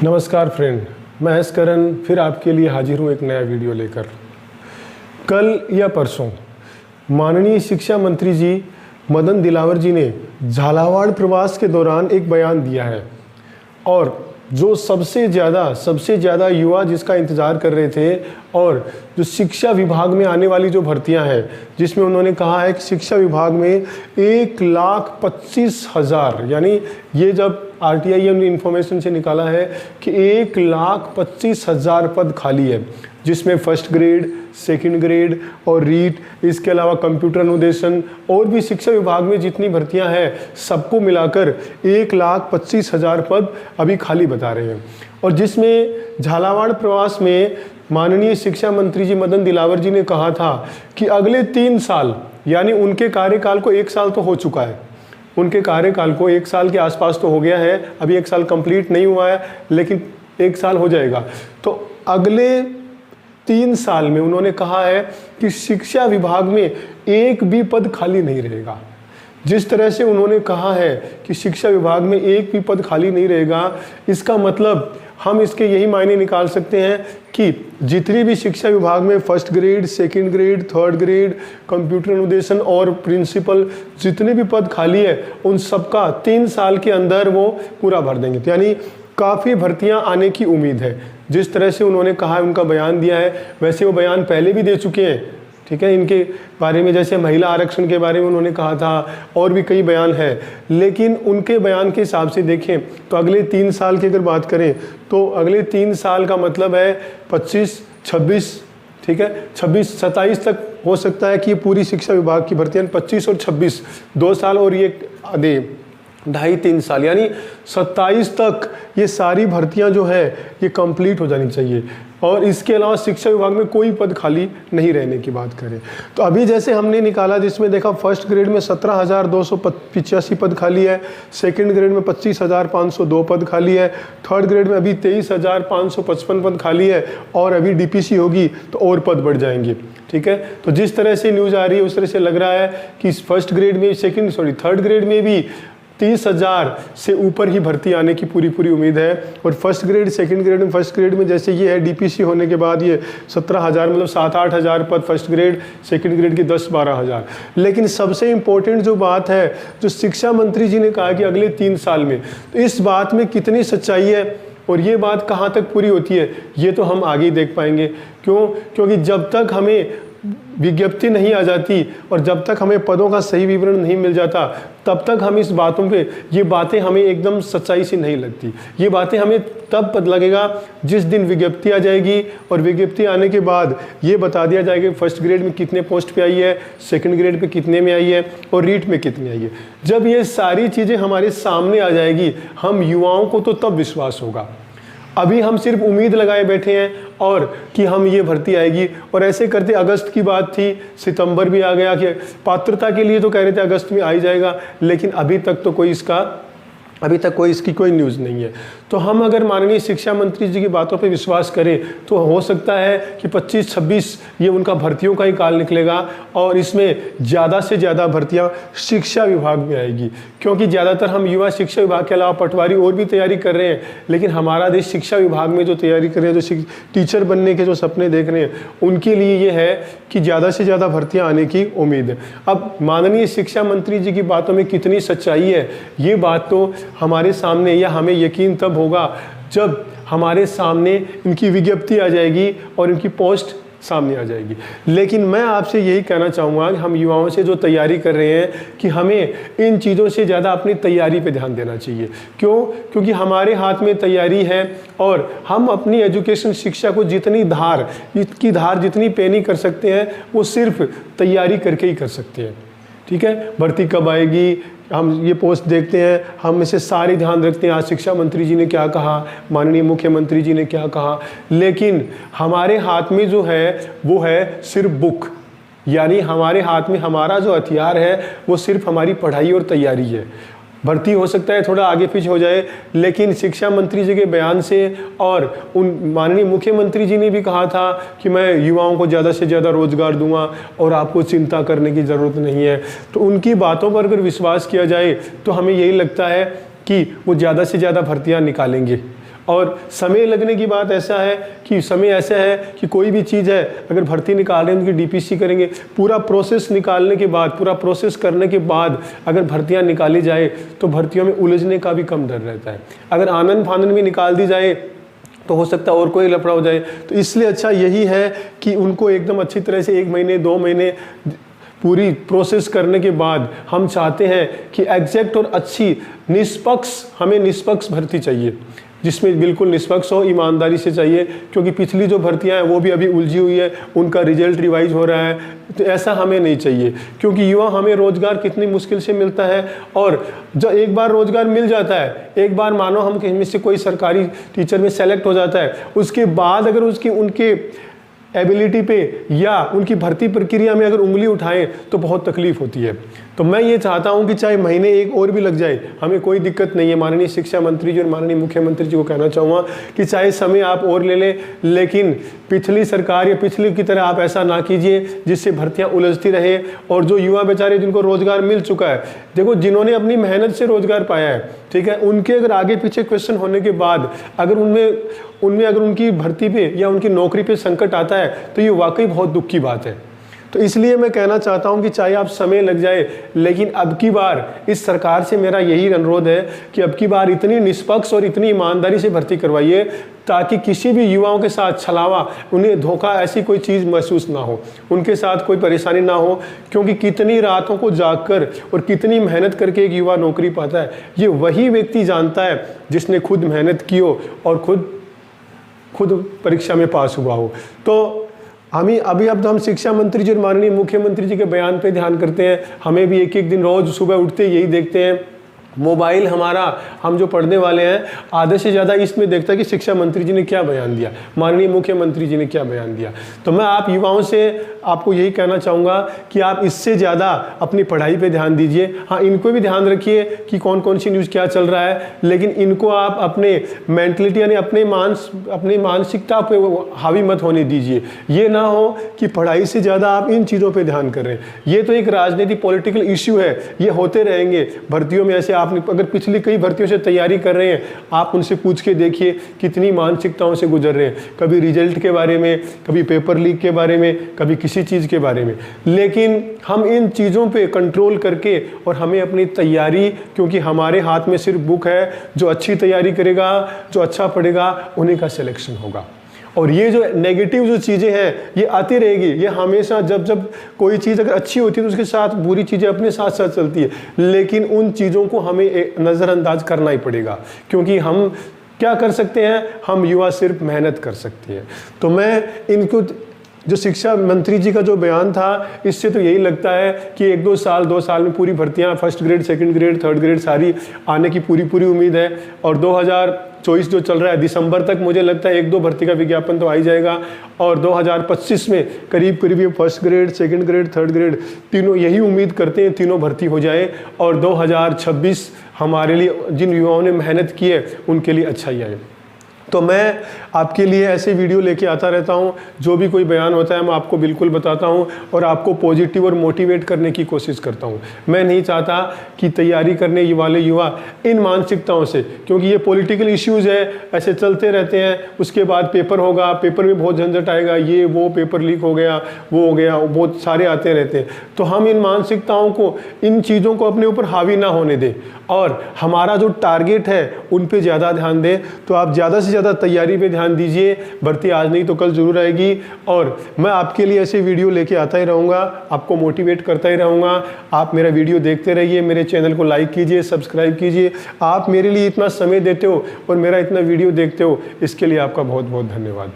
नमस्कार फ्रेंड, मैं एस करण फिर आपके लिए हाजिर हूँ एक नया वीडियो लेकर। कल या परसों माननीय शिक्षा मंत्री जी मदन दिलावर जी ने झालावाड़ प्रवास के दौरान एक बयान दिया है और जो सबसे ज़्यादा युवा जिसका इंतज़ार कर रहे थे और जो शिक्षा विभाग में आने वाली जो भर्तियां हैं, जिसमें उन्होंने कहा है कि शिक्षा विभाग में 1,25,000 यानी ये जब RTI ने इन्फॉर्मेशन से निकाला है कि 1,25,000 पद खाली है, जिसमें फर्स्ट ग्रेड, सेकंड ग्रेड और रीट, इसके अलावा कंप्यूटर अनुदेशन और भी शिक्षा विभाग में जितनी भर्तियां हैं सबको मिलाकर 1,25,000 पद अभी खाली बता रहे हैं। और जिसमें झालावाड़ प्रवास में माननीय शिक्षा मंत्री जी मदन दिलावर जी ने कहा था कि अगले 3 साल, यानी उनके कार्यकाल को 1 साल तो हो चुका है, उनके कार्यकाल को 1 साल के आसपास तो हो गया है, अभी 1 साल कंप्लीट नहीं हुआ है लेकिन 1 साल हो जाएगा। तो अगले 3 साल में उन्होंने कहा है कि शिक्षा विभाग में एक भी पद खाली नहीं रहेगा। जिस तरह से उन्होंने कहा है कि शिक्षा विभाग में एक भी पद खाली नहीं रहेगा, इसका मतलब हम इसके यही मायने निकाल सकते हैं कि जितनी भी शिक्षा विभाग में first grade, second grade, third grade, computer अनुदेशन और प्रिंसिपल जितने भी पद खाली है उन सबका 3 साल के अंदर वो पूरा भर देंगे। तो यानी काफ़ी भर्तियां आने की उम्मीद है। जिस तरह से उन्होंने कहा है, उनका बयान दिया है, वैसे वो बयान पहले भी दे चुके हैं, ठीक है, इनके बारे में, जैसे महिला आरक्षण के बारे में उन्होंने कहा था और भी कई बयान है। लेकिन उनके बयान के हिसाब से देखें तो अगले 3 साल की अगर बात करें तो अगले 3 साल का मतलब है 25, 26, ठीक है, 26, 27 तक हो सकता है कि ये पूरी शिक्षा विभाग की भर्तियां 25 और 26 2 साल और ये आधे 2.5-3 साल यानी 27 तक ये सारी भर्तियां जो है ये कंप्लीट हो जानी चाहिए। और इसके अलावा शिक्षा विभाग में कोई पद खाली नहीं रहने की बात करें तो अभी जैसे हमने निकाला, जिसमें देखा फर्स्ट ग्रेड में 17,285 पद खाली है, सेकंड ग्रेड में 25,502 पद खाली है, थर्ड ग्रेड में अभी 23,555 पद खाली है और अभी DPC होगी तो और पद बढ़ जाएंगे, ठीक है। तो जिस तरह से न्यूज़ आ रही है उस तरह से लग रहा है कि फर्स्ट ग्रेड में थर्ड ग्रेड में भी 30,000 से ऊपर ही भर्ती आने की पूरी उम्मीद है। और फर्स्ट ग्रेड, सेकंड ग्रेड में, फर्स्ट ग्रेड में जैसे ये है DPC होने के बाद ये 17,000 मतलब 7-8 हज़ार पद फर्स्ट ग्रेड, सेकंड ग्रेड की 10-12 हज़ार। लेकिन सबसे इम्पोर्टेंट जो बात है, जो शिक्षा मंत्री जी ने कहा कि अगले 3 साल में, तो इस बात में कितनी सच्चाई है और ये बात कहाँ तक पूरी होती है ये तो हम आगे ही देख पाएंगे। क्योंकि जब तक हमें विज्ञप्ति नहीं आ जाती और जब तक हमें पदों का सही विवरण नहीं मिल जाता तब तक हम इस बातों पे, ये बातें हमें एकदम सच्चाई सी नहीं लगती। ये बातें हमें तब पता लगेगा जिस दिन विज्ञप्ति आ जाएगी और विज्ञप्ति आने के बाद ये बता दिया जाएगा फर्स्ट ग्रेड में कितने पोस्ट पे आई है, सेकंड ग्रेड पे कितने में आई है और रीट में कितनी आई है। जब ये सारी चीज़ें हमारे सामने आ जाएगी हम युवाओं को तो तब विश्वास होगा। अभी हम सिर्फ उम्मीद लगाए बैठे हैं और कि हम ये भर्ती आएगी, और ऐसे करते अगस्त की बात थी, सितंबर भी आ गया कि पात्रता के लिए तो कह रहे थे अगस्त में आ ही जाएगा, लेकिन अभी तक इसकी कोई न्यूज़ नहीं है। तो हम अगर माननीय शिक्षा मंत्री जी की बातों पे विश्वास करें तो हो सकता है कि 25-26 ये उनका भर्तियों का ही काल निकलेगा और इसमें ज़्यादा से ज़्यादा भर्तियां शिक्षा विभाग में आएगी। क्योंकि ज़्यादातर हम युवा शिक्षा विभाग के अलावा पटवारी और भी तैयारी कर रहे हैं, लेकिन हमारा देश शिक्षा विभाग में जो तैयारी कर रहे हैं, जो टीचर बनने के जो सपने देख रहे हैं, उनके लिए ये है कि ज़्यादा से ज़्यादा भर्तियाँ आने की उम्मीद है। अब माननीय शिक्षा मंत्री जी की बातों में कितनी सच्चाई है ये बात तो हमारे सामने, या हमें यकीन तब होगा जब हमारे सामने इनकी विज्ञप्ति आ जाएगी और इनकी पोस्ट सामने आ जाएगी। लेकिन मैं आपसे यही कहना चाहूँगा कि हम युवाओं से जो तैयारी कर रहे हैं कि हमें इन चीज़ों से ज़्यादा अपनी तैयारी पे ध्यान देना चाहिए। क्योंकि हमारे हाथ में तैयारी है और हम अपनी एजुकेशन शिक्षा को जितनी धार जितनी पेनी कर सकते हैं वो सिर्फ तैयारी करके ही कर सकते हैं, ठीक है। भर्ती कब आएगी, हम ये पोस्ट देखते हैं, हम इसे सारे ध्यान रखते हैं, आज शिक्षा मंत्री जी ने क्या कहा, माननीय मुख्यमंत्री जी ने क्या कहा, लेकिन हमारे हाथ में जो है वो है सिर्फ बुक, यानी हमारे हाथ में हमारा जो हथियार है वो सिर्फ हमारी पढ़ाई और तैयारी है। भर्ती हो सकता है थोड़ा आगे पीछे हो जाए, लेकिन शिक्षा मंत्री जी के बयान से और उन माननीय मुख्यमंत्री जी ने भी कहा था कि मैं युवाओं को ज़्यादा से ज़्यादा रोजगार दूंगा और आपको चिंता करने की ज़रूरत नहीं है। तो उनकी बातों पर अगर विश्वास किया जाए तो हमें यही लगता है कि वो ज़्यादा से ज़्यादा भर्तियाँ निकालेंगे और समय लगने की बात ऐसा है कि समय ऐसा है कि कोई भी चीज़ है, अगर भर्ती निकाल रहे हैं उनकी डीपीसी करेंगे, पूरा प्रोसेस निकालने के बाद, पूरा प्रोसेस करने के बाद अगर भर्तियां निकाली जाए तो भर्तियों में उलझने का भी कम डर रहता है। अगर आनन फानन में निकाल दी जाए तो हो सकता है और कोई लफड़ा हो जाए। तो इसलिए अच्छा यही है कि उनको एकदम अच्छी तरह से 1 महीने 2 महीने पूरी प्रोसेस करने के बाद हम चाहते हैं कि एग्जैक्ट और अच्छी हमें निष्पक्ष भर्ती चाहिए, जिसमें बिल्कुल निष्पक्ष हो, ईमानदारी से चाहिए, क्योंकि पिछली जो भर्तियां हैं वो भी अभी उलझी हुई है, उनका रिजल्ट रिवाइज हो रहा है। तो ऐसा हमें नहीं चाहिए, क्योंकि युवा हमें रोजगार कितनी मुश्किल से मिलता है, और जब एक बार रोजगार मिल जाता है, एक बार मानो हम कहीं में से कोई सरकारी टीचर में सेलेक्ट हो जाता है, उसके बाद अगर उनके एबिलिटी पे या उनकी भर्ती प्रक्रिया में अगर उंगली उठाएं तो बहुत तकलीफ होती है। तो मैं ये चाहता हूं कि चाहे महीने एक और भी लग जाए, हमें कोई दिक्कत नहीं है। माननीय शिक्षा मंत्री जी और माननीय मुख्यमंत्री जी को कहना चाहूँगा कि चाहे समय आप और ले लें, लेकिन पिछली सरकार या पिछली की तरह आप ऐसा ना कीजिए जिससे भर्तियाँ उलझती रहे। और जो युवा बेचारे जिनको रोजगार मिल चुका है, देखो जिन्होंने अपनी मेहनत से रोजगार पाया है, ठीक है, उनके अगर आगे पीछे क्वेश्चन होने के बाद अगर उनमें अगर उनकी भर्ती पे या उनकी नौकरी पे संकट आता है तो ये वाकई बहुत दुख की बात है। तो इसलिए मैं कहना चाहता हूं कि चाहे आप समय लग जाए, लेकिन अब की बार इस सरकार से मेरा यही अनुरोध है कि अब की बार इतनी निष्पक्ष और इतनी ईमानदारी से भर्ती करवाइए ताकि किसी भी युवाओं के साथ छलावा, उन्हें धोखा, ऐसी कोई चीज़ महसूस ना हो, उनके साथ कोई परेशानी ना हो। क्योंकि कितनी रातों को जागकर और कितनी मेहनत करके एक युवा नौकरी पाता है, ये वही व्यक्ति जानता है जिसने खुद मेहनत की हो और खुद परीक्षा में पास हुआ हो। तो अब तो हम शिक्षा मंत्री जी और माननीय मुख्यमंत्री जी के बयान पे ध्यान करते हैं। हमें भी एक दिन रोज सुबह उठते यही देखते हैं, मोबाइल हमारा, हम जो पढ़ने वाले हैं, आधे से ज़्यादा इसमें देखता है कि शिक्षा मंत्री जी ने क्या बयान दिया, माननीय मुख्यमंत्री जी ने क्या बयान दिया। तो मैं आप युवाओं से आपको यही कहना चाहूँगा कि आप इससे ज़्यादा अपनी पढ़ाई पे ध्यान दीजिए। हाँ, इनको भी ध्यान रखिए कि कौन कौन सी न्यूज़ क्या चल रहा है, लेकिन इनको आप अपने मेंटलिटी यानी अपने मानसिकता पे हावी मत होने दीजिए। ये ना हो कि पढ़ाई से ज़्यादा आप इन चीज़ों पर ध्यान कर रहे हैं। ये तो एक राजनीतिक पॉलिटिकल इश्यू है, ये होते रहेंगे भर्तियों में। ऐसे आप अगर पिछली कई भर्तियों से तैयारी कर रहे हैं, आप उनसे पूछ के देखिए कितनी मानसिकताओं से गुजर रहे हैं, कभी रिजल्ट के बारे में, कभी पेपर लीक के बारे में, कभी किसी चीज़ के बारे में। लेकिन हम इन चीज़ों पे कंट्रोल करके और हमें अपनी तैयारी, क्योंकि हमारे हाथ में सिर्फ बुक है, जो अच्छी तैयारी करेगा, जो अच्छा पढ़ेगा, उन्हीं का सिलेक्शन होगा। और ये जो नेगेटिव जो चीज़ें हैं ये आती रहेगी, ये हमेशा जब कोई चीज़ अगर अच्छी होती है तो उसके साथ बुरी चीज़ें अपने साथ साथ चलती है, लेकिन उन चीज़ों को हमें नज़रअंदाज करना ही पड़ेगा, क्योंकि हम क्या कर सकते हैं, हम युवा सिर्फ मेहनत कर सकते हैं। तो मैं इनको जो शिक्षा मंत्री जी का जो बयान था, इससे तो यही लगता है कि 2 साल में पूरी भर्तियां first grade, second grade, third grade सारी आने की पूरी उम्मीद है। और 2024 जो चल रहा है, दिसंबर तक मुझे लगता है 1-2 भर्ती का विज्ञापन तो आ ही जाएगा। और 2025 में करीब ये first grade, second grade, third grade तीनों, यही उम्मीद करते हैं तीनों भर्ती हो जाए। और 2026 हमारे लिए, जिन युवाओं ने मेहनत की है, उनके लिए अच्छा ही आए। तो मैं आपके लिए ऐसे वीडियो लेके आता रहता हूँ, जो भी कोई बयान होता है मैं आपको बिल्कुल बताता हूँ और आपको पॉजिटिव और मोटिवेट करने की कोशिश करता हूँ। मैं नहीं चाहता कि तैयारी करने वाले युवा इन मानसिकताओं से, क्योंकि ये पॉलिटिकल इश्यूज़ है, ऐसे चलते रहते हैं, उसके बाद पेपर होगा, पेपर में बहुत झंझट आएगा, ये वो पेपर लीक हो गया, वो हो गया, बहुत सारे आते रहते हैं। तो हम इन मानसिकताओं को, इन चीज़ों को अपने ऊपर हावी ना होने दें और हमारा जो टारगेट है उन पे ज़्यादा ध्यान दें। तो आप ज़्यादा से ज़्यादा तैयारी पे ध्यान दीजिए, भर्ती आज नहीं तो कल जरूर आएगी। और मैं आपके लिए ऐसे वीडियो लेके आता ही रहूँगा, आपको मोटिवेट करता ही रहूँगा। आप मेरा वीडियो देखते रहिए, मेरे चैनल को लाइक कीजिए, सब्सक्राइब कीजिए। आप मेरे लिए इतना समय देते हो और मेरा इतना वीडियो देखते हो, इसके लिए आपका बहुत बहुत धन्यवाद।